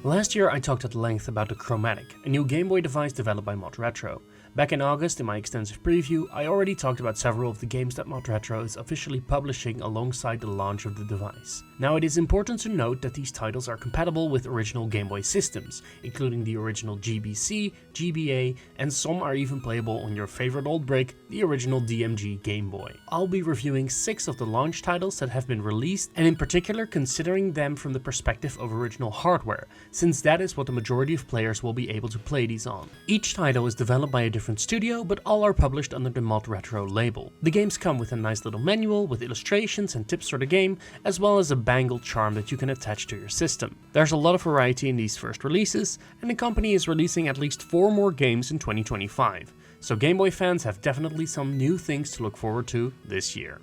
Last year I talked at length about the Chromatic, a new Game Boy device developed by ModRetro. Back in August, in my extensive preview, I already talked about several of the games that ModRetro is officially publishing alongside the launch of the device. Now it is important to note that these titles are compatible with original Game Boy systems, including the original GBC, GBA, and some are even playable on your favorite old brick, the original DMG Game Boy. I'll be reviewing 6 of the launch titles that have been released, and in particular considering them from the perspective of original hardware, since that is what the majority of players will be able to play these on. Each title is developed by a different studio, but all are published under the ModRetro label. The games come with a nice little manual with illustrations and tips for the game, as well as a bangle charm that you can attach to your system. There's a lot of variety in these first releases, and the company is releasing at least 4 more games in 2025, so Game Boy fans have definitely some new things to look forward to this year.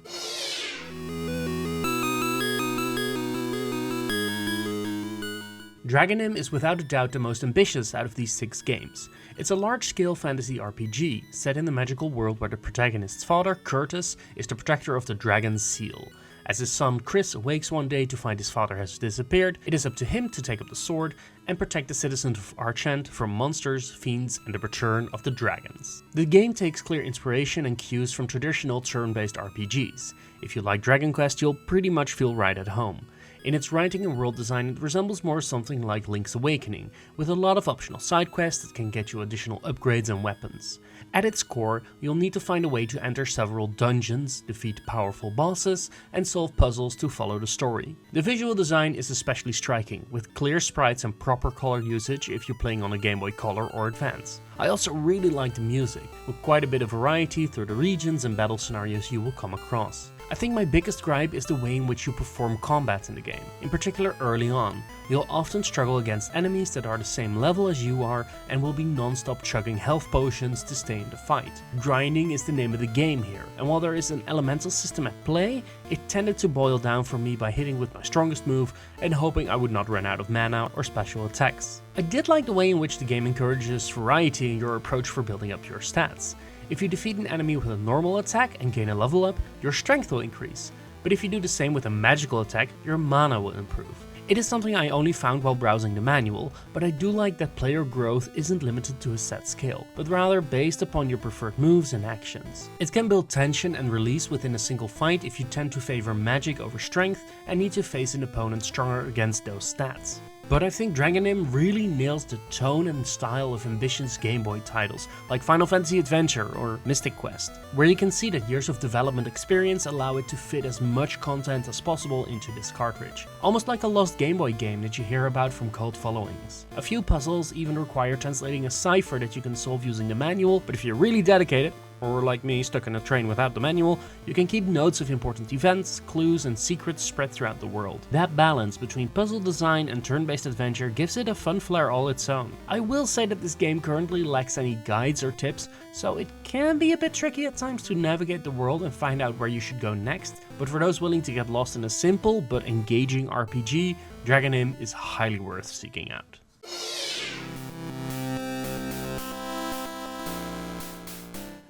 Dragonyhm is without a doubt the most ambitious out of these 6 games. It's a large-scale fantasy RPG, set in the magical world where the protagonist's father, Curtis, is the protector of the Dragon's Seal. As his son Chris awakes one day to find his father has disappeared, it is up to him to take up the sword and protect the citizens of Archant from monsters, fiends, and the return of the dragons. The game takes clear inspiration and cues from traditional turn-based RPGs. If you like Dragon Quest, you'll pretty much feel right at home. In its writing and world design, it resembles more something like Link's Awakening, with a lot of optional side quests that can get you additional upgrades and weapons. At its core, you'll need to find a way to enter several dungeons, defeat powerful bosses, and solve puzzles to follow the story. The visual design is especially striking, with clear sprites and proper color usage if you're playing on a Game Boy Color or Advance. I also really like the music, with quite a bit of variety through the regions and battle scenarios you will come across. I think my biggest gripe is the way in which you perform combat in the game, in particular early on. You'll often struggle against enemies that are the same level as you are and will be non-stop chugging health potions to stay in the fight. Grinding is the name of the game here, and while there is an elemental system at play, it tended to boil down for me by hitting with my strongest move and hoping I would not run out of mana or special attacks. I did like the way in which the game encourages variety in your approach for building up your stats. If you defeat an enemy with a normal attack and gain a level up, your strength will increase, but if you do the same with a magical attack, your mana will improve. It is something I only found while browsing the manual, but I do like that player growth isn't limited to a set scale, but rather based upon your preferred moves and actions. It can build tension and release within a single fight if you tend to favor magic over strength and need to face an opponent stronger against those stats. But I think Dragonyhm really nails the tone and style of ambitious Game Boy titles like Final Fantasy Adventure or Mystic Quest, where you can see that years of development experience allow it to fit as much content as possible into this cartridge. Almost like a lost Game Boy game that you hear about from cult followings. A few puzzles even require translating a cipher that you can solve using the manual, but if you're really dedicated, or like me, stuck in a train without the manual, you can keep notes of important events, clues, and secrets spread throughout the world. That balance between puzzle design and turn-based adventure gives it a fun flair all its own. I will say that this game currently lacks any guides or tips, so it can be a bit tricky at times to navigate the world and find out where you should go next, but for those willing to get lost in a simple but engaging RPG, Dragonyhm is highly worth seeking out.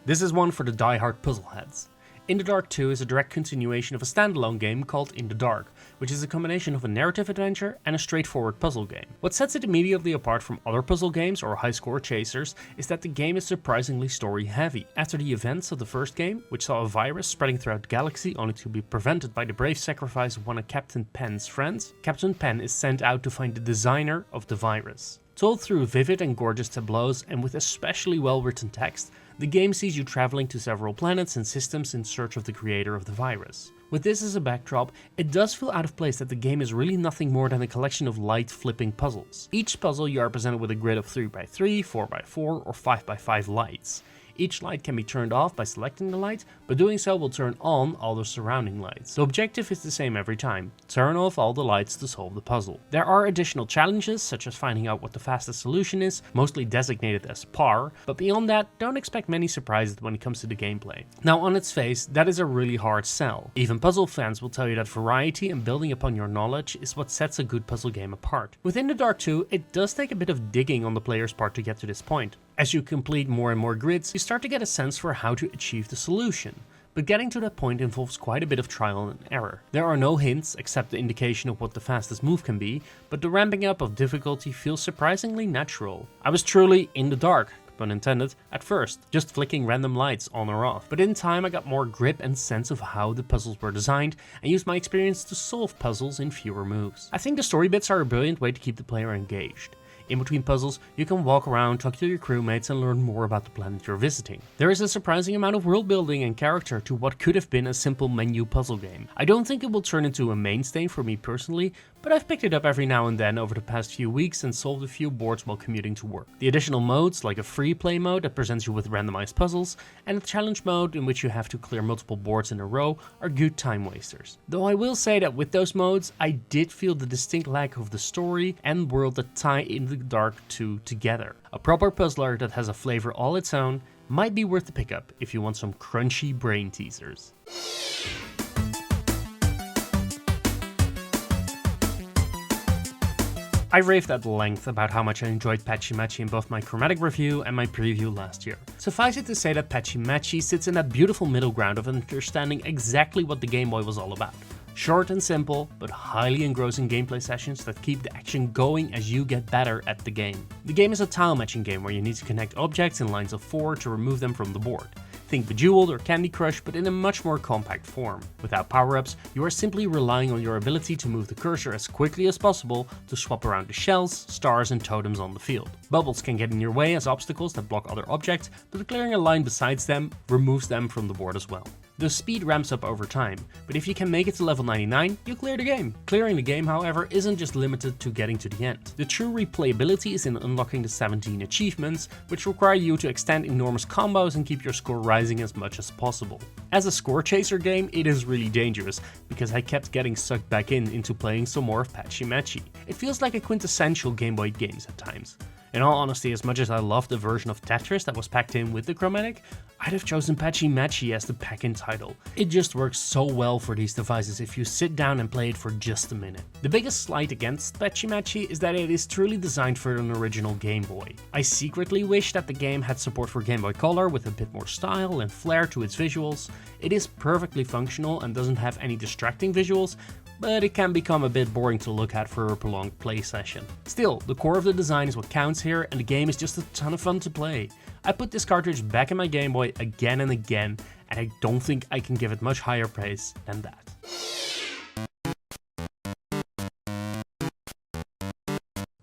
This is one for the die-hard puzzle heads. In the Dark 2 is a direct continuation of a standalone game called In the Dark, which is a combination of a narrative adventure and a straightforward puzzle game. What sets it immediately apart from other puzzle games or high-score chasers is that the game is surprisingly story-heavy. After the events of the first game, which saw a virus spreading throughout the galaxy only to be prevented by the brave sacrifice of one of Captain Pen's friends, Captain Pen is sent out to find the designer of the virus. Told through vivid and gorgeous tableaus and with especially well-written text, the game sees you traveling to several planets and systems in search of the creator of the virus. With this as a backdrop, it does feel out of place that the game is really nothing more than a collection of light flipping puzzles. Each puzzle you are presented with a grid of 3x3, 4x4 or 5x5 lights. Each light can be turned off by selecting the light, but doing so will turn on all the surrounding lights. The objective is the same every time: turn off all the lights to solve the puzzle. There are additional challenges, such as finding out what the fastest solution is, mostly designated as par, but beyond that, don't expect many surprises when it comes to the gameplay. Now on its face, that is a really hard sell. Even puzzle fans will tell you that variety and building upon your knowledge is what sets a good puzzle game apart. Within the Dark 2, it does take a bit of digging on the player's part to get to this point. As you complete more and more grids, you start to get a sense for how to achieve the solution. but getting to that point involves quite a bit of trial and error. There are no hints except the indication of what the fastest move can be, but the ramping up of difficulty feels surprisingly natural. I was truly in the dark, pun intended, at first, just flicking random lights on or off, but in time I got more grip and sense of how the puzzles were designed and used my experience to solve puzzles in fewer moves. I think the story bits are a brilliant way to keep the player engaged. In between puzzles, you can walk around, talk to your crewmates and learn more about the planet you're visiting. There is a surprising amount of world building and character to what could have been a simple menu puzzle game. I don't think it will turn into a mainstay for me personally, but I've picked it up every now and then over the past few weeks and solved a few boards while commuting to work. The additional modes, like a free play mode that presents you with randomized puzzles, and a challenge mode in which you have to clear multiple boards in a row, are good time wasters. Though I will say that with those modes, I did feel the distinct lack of the story and world that tie in the dark two together. A proper puzzler that has a flavor all its own might be worth the pickup if you want some crunchy brain teasers. I raved at length about how much I enjoyed Patchy Matchy in both my Chromatic review and my preview last year. Suffice it to say that Patchy Matchy sits in that beautiful middle ground of understanding exactly what the Game Boy was all about. Short and simple, but highly engrossing gameplay sessions that keep the action going as you get better at the game. The game is a tile matching game where you need to connect objects in lines of 4 to remove them from the board. Think Bejeweled or Candy Crush, but in a much more compact form. Without power-ups, you are simply relying on your ability to move the cursor as quickly as possible to swap around the shells, stars and totems on the field. Bubbles can get in your way as obstacles that block other objects, but clearing a line besides them removes them from the board as well. The speed ramps up over time, but if you can make it to level 99, you clear the game. Clearing the game, however, isn't just limited to getting to the end. The true replayability is in unlocking the 17 achievements, which require you to extend enormous combos and keep your score rising as much as possible. As a score chaser game, it is really dangerous, because I kept getting sucked back into playing some more of Patchy Matchy. It feels like a quintessential Game Boy games at times. In all honesty, as much as I love the version of Tetris that was packed in with the Chromatic, I'd have chosen Patchy Matchy as the pack-in title. It just works so well for these devices if you sit down and play it for just a minute. The biggest slight against Patchy Matchy is that it is truly designed for an original Game Boy. I secretly wish that the game had support for Game Boy Color with a bit more style and flair to its visuals. It is perfectly functional and doesn't have any distracting visuals, but it can become a bit boring to look at for a prolonged play session. Still, the core of the design is what counts here, and the game is just a ton of fun to play. I put this cartridge back in my Game Boy again and again, and I don't think I can give it much higher praise than that.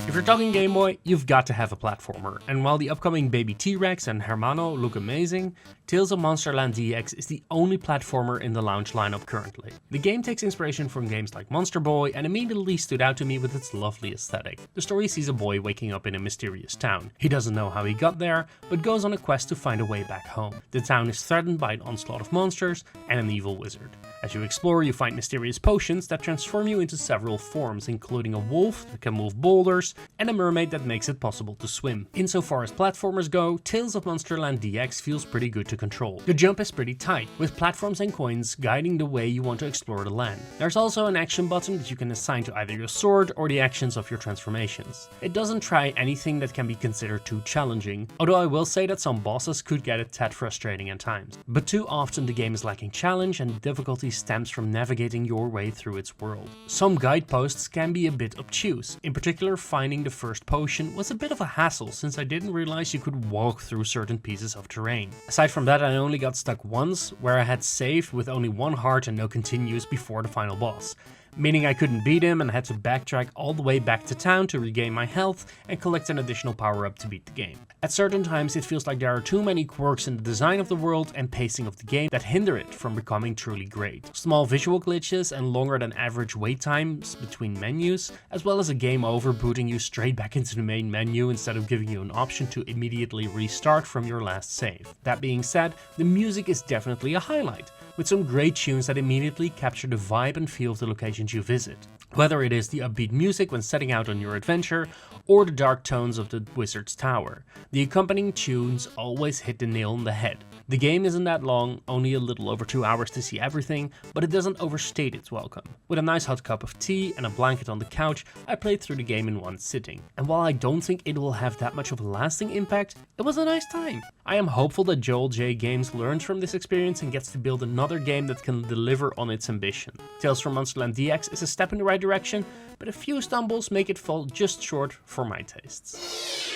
If you're talking Game Boy, you've got to have a platformer, and while the upcoming Baby T-Rex and Hermano look amazing, Tales of Monsterland DX is the only platformer in the launch lineup currently. The game takes inspiration from games like Monster Boy and immediately stood out to me with its lovely aesthetic. The story sees a boy waking up in a mysterious town. He doesn't know how he got there, but goes on a quest to find a way back home. The town is threatened by an onslaught of monsters and an evil wizard. As you explore, you find mysterious potions that transform you into several forms, including a wolf that can move boulders, and a mermaid that makes it possible to swim. Insofar as platformers go, Tales of Monsterland DX feels pretty good to control. The jump is pretty tight, with platforms and coins guiding the way you want to explore the land. There's also an action button that you can assign to either your sword or the actions of your transformations. It doesn't try anything that can be considered too challenging, although I will say that some bosses could get a tad frustrating at times. But too often the game is lacking challenge and the difficulty stems from navigating your way through its world. Some guideposts can be a bit obtuse. In particular, finding the first potion was a bit of a hassle since I didn't realize you could walk through certain pieces of terrain. Aside from that, I only got stuck once, where I had saved with only one heart and no continues before the final boss, meaning I couldn't beat him and had to backtrack all the way back to town to regain my health and collect an additional power-up to beat the game. At certain times it feels like there are too many quirks in the design of the world and pacing of the game that hinder it from becoming truly great. Small visual glitches and longer than average wait times between menus, as well as a game over booting you straight back into the main menu instead of giving you an option to immediately restart from your last save. That being said, the music is definitely a highlight, with some great tunes that immediately capture the vibe and feel of the locations you visit. Whether it is the upbeat music when setting out on your adventure, or the dark tones of the Wizard's Tower, the accompanying tunes always hit the nail on the head. The game isn't that long, only a little over 2 hours to see everything, but it doesn't overstate its welcome. With a nice hot cup of tea and a blanket on the couch, I played through the game in one sitting. And while I don't think it will have that much of a lasting impact, it was a nice time. I am hopeful that Joel J. Games learns from this experience and gets to build another game that can deliver on its ambition. Tales from Monsterland DX is a step in the right direction, but a few stumbles make it fall just short for my tastes.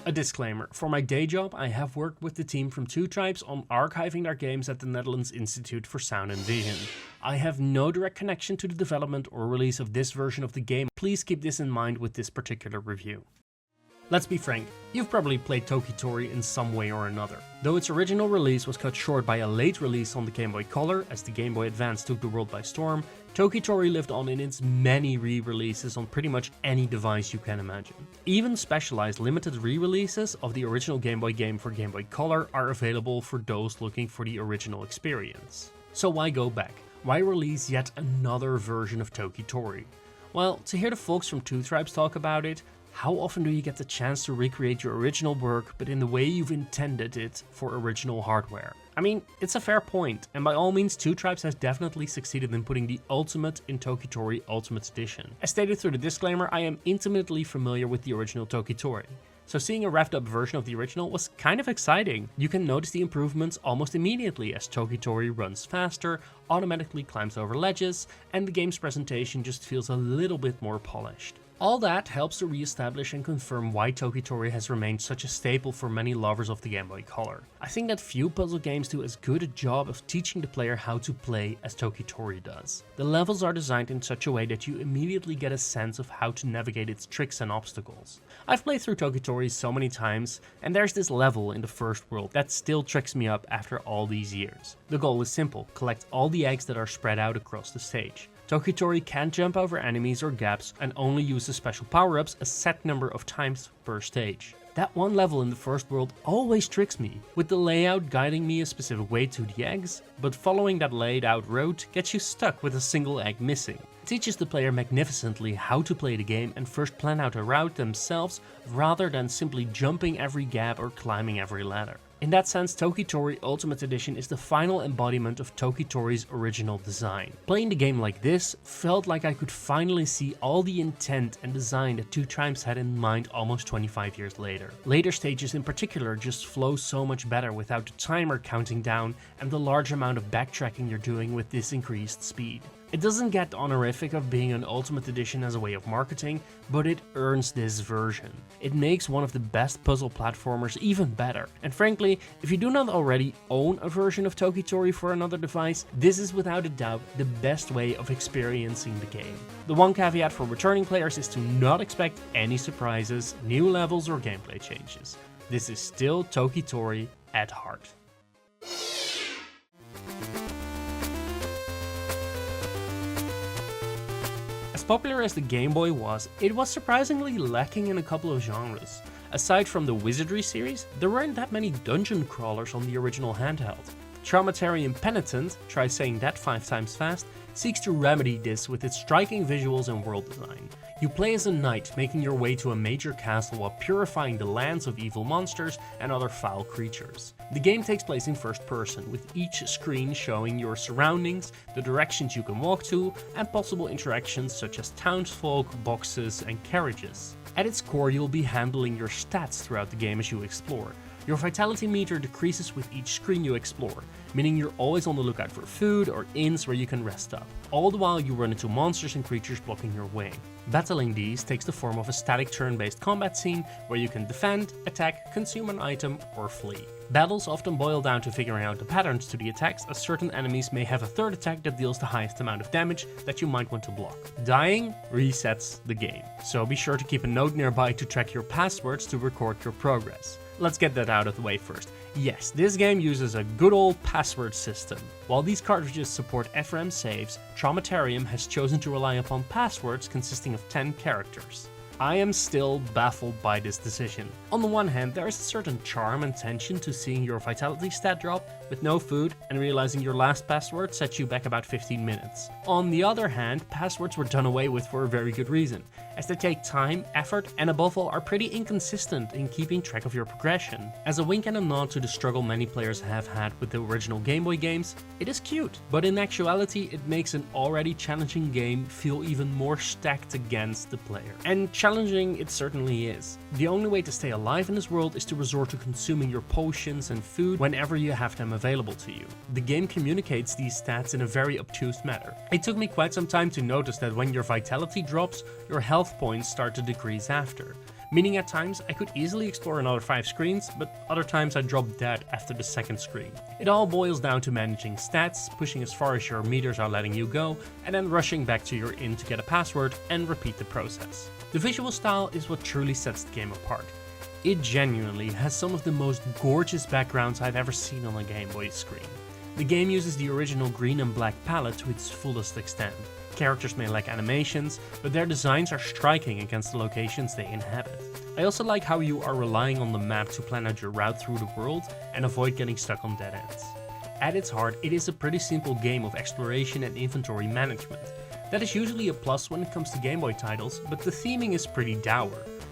A disclaimer, for my day job I have worked with the team from Two Tribes on archiving their games at the Netherlands Institute for Sound and Vision. I have no direct connection to the development or release of this version of the game, please keep this in mind with this particular review. Let's be frank, you've probably played Toki Tori in some way or another. Though its original release was cut short by a late release on the Game Boy Color as the Game Boy Advance took the world by storm, Toki Tori lived on in its many re-releases on pretty much any device you can imagine. Even specialized limited re-releases of the original Game Boy game for Game Boy Color are available for those looking for the original experience. So why go back? Why release yet another version of Toki Tori? Well, to hear the folks from Two Tribes talk about it, how often do you get the chance to recreate your original work but in the way you've intended it for original hardware? I mean, it's a fair point, and by all means Two Tribes has definitely succeeded in putting the ultimate in Toki Tori Ultimate Edition. As stated through the disclaimer, I am intimately familiar with the original Toki Tori, so seeing a revved up version of the original was kind of exciting. You can notice the improvements almost immediately as Toki Tori runs faster, automatically climbs over ledges, and the game's presentation just feels a little bit more polished. All that helps to re-establish and confirm why Toki Tori has remained such a staple for many lovers of the Game Boy Color. I think that few puzzle games do as good a job of teaching the player how to play as Toki Tori does. The levels are designed in such a way that you immediately get a sense of how to navigate its tricks and obstacles. I've played through Toki Tori so many times, and there's this level in the first world that still tricks me up after all these years. The goal is simple, collect all the eggs that are spread out across the stage. Toki Tori can't jump over enemies or gaps and only uses special power-ups a set number of times per stage. That one level in the first world always tricks me, with the layout guiding me a specific way to the eggs, but following that laid out road gets you stuck with a single egg missing. It teaches the player magnificently how to play the game and first plan out a route themselves rather than simply jumping every gap or climbing every ladder. In that sense, Toki Tori Ultimate Edition is the final embodiment of Toki Tori's original design. Playing the game like this felt like I could finally see all the intent and design that Two Tribes had in mind almost 25 years later. Later stages in particular just flow so much better without the timer counting down and the large amount of backtracking you're doing with this increased speed. It doesn't get the honorific of being an Ultimate Edition as a way of marketing, but it earns this version. It makes one of the best puzzle platformers even better. And frankly, if you do not already own a version of Toki Tori for another device, this is without a doubt the best way of experiencing the game. The one caveat for returning players is to not expect any surprises, new levels or gameplay changes. This is still Toki Tori at heart. As popular as the Game Boy was, it was surprisingly lacking in a couple of genres. Aside from the Wizardry series, there weren't that many dungeon crawlers on the original handheld. Traumatarium Penitent, try saying that 5 times fast, seeks to remedy this with its striking visuals and world design. You play as a knight, making your way to a major castle while purifying the lands of evil monsters and other foul creatures. The game takes place in first person, with each screen showing your surroundings, the directions you can walk to, and possible interactions such as townsfolk, boxes, and carriages. At its core, you'll be handling your stats throughout the game as you explore. Your vitality meter decreases with each screen you explore, meaning you're always on the lookout for food or inns where you can rest up, all the while you run into monsters and creatures blocking your way. Battling these takes the form of a static turn-based combat scene where you can defend, attack, consume an item, or flee. Battles often boil down to figuring out the patterns to the attacks, as certain enemies may have a third attack that deals the highest amount of damage that you might want to block. Dying resets the game, so be sure to keep a note nearby to track your passwords to record your progress. Let's get that out of the way first. Yes, this game uses a good old password system. While these cartridges support FRAM saves, Traumatarium has chosen to rely upon passwords consisting of 10 characters. I am still baffled by this decision. On the one hand, there is a certain charm and tension to seeing your vitality stat drop with no food and realizing your last password sets you back about 15 minutes. On the other hand, passwords were done away with for a very good reason, as they take time, effort, and above all are pretty inconsistent in keeping track of your progression. As a wink and a nod to the struggle many players have had with the original Game Boy games, it is cute, but in actuality it makes an already challenging game feel even more stacked against the player. And challenging it certainly is. The only way to stay alive in this world is to resort to consuming your potions and food whenever you have them available to you. The game communicates these stats in a very obtuse manner. It took me quite some time to notice that when your vitality drops, your health points start to decrease after. Meaning at times I could easily explore another 5 screens, but other times I dropped dead after the second screen. It all boils down to managing stats, pushing as far as your meters are letting you go, and then rushing back to your inn to get a password and repeat the process. The visual style is what truly sets the game apart. It genuinely has some of the most gorgeous backgrounds I've ever seen on a Game Boy screen. The game uses the original green and black palette to its fullest extent. Characters may lack animations, but their designs are striking against the locations they inhabit. I also like how you are relying on the map to plan out your route through the world and avoid getting stuck on dead ends. At its heart, it is a pretty simple game of exploration and inventory management. That is usually a plus when it comes to Game Boy titles, but the theming is pretty dour.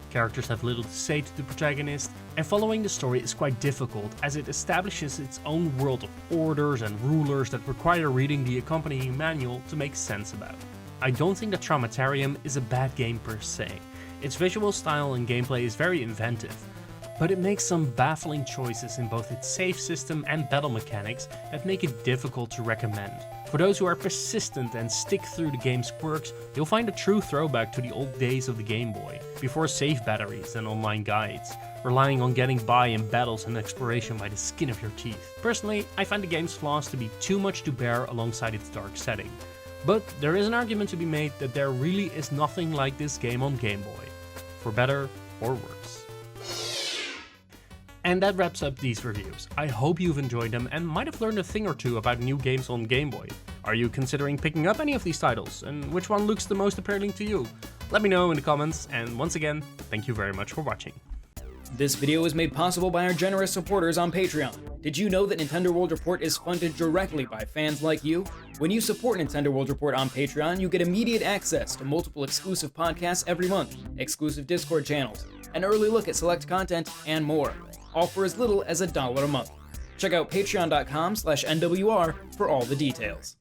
Characters have little to say to the protagonist, and following the story is quite difficult as it establishes its own world of orders and rulers that require reading the accompanying manual to make sense about. I don't think that Traumatarium is a bad game per se. Its visual style and gameplay is very inventive, but it makes some baffling choices in both its save system and battle mechanics that make it difficult to recommend. For those who are persistent and stick through the game's quirks, you'll find a true throwback to the old days of the Game Boy, before save batteries and online guides, relying on getting by in battles and exploration by the skin of your teeth. Personally, I find the game's flaws to be too much to bear alongside its dark setting. But there is an argument to be made that there really is nothing like this game on Game Boy, for better or worse. And that wraps up these reviews. I hope you've enjoyed them and might have learned a thing or two about new games on Game Boy. Are you considering picking up any of these titles, and which one looks the most appealing to you? Let me know in the comments, and once again, thank you very much for watching. This video was made possible by our generous supporters on Patreon. Did you know that Nintendo World Report is funded directly by fans like you? When you support Nintendo World Report on Patreon, you get immediate access to multiple exclusive podcasts every month, exclusive Discord channels, an early look at select content, and more. All for as little as $1 a month. Check out patreon.com/NWR for all the details.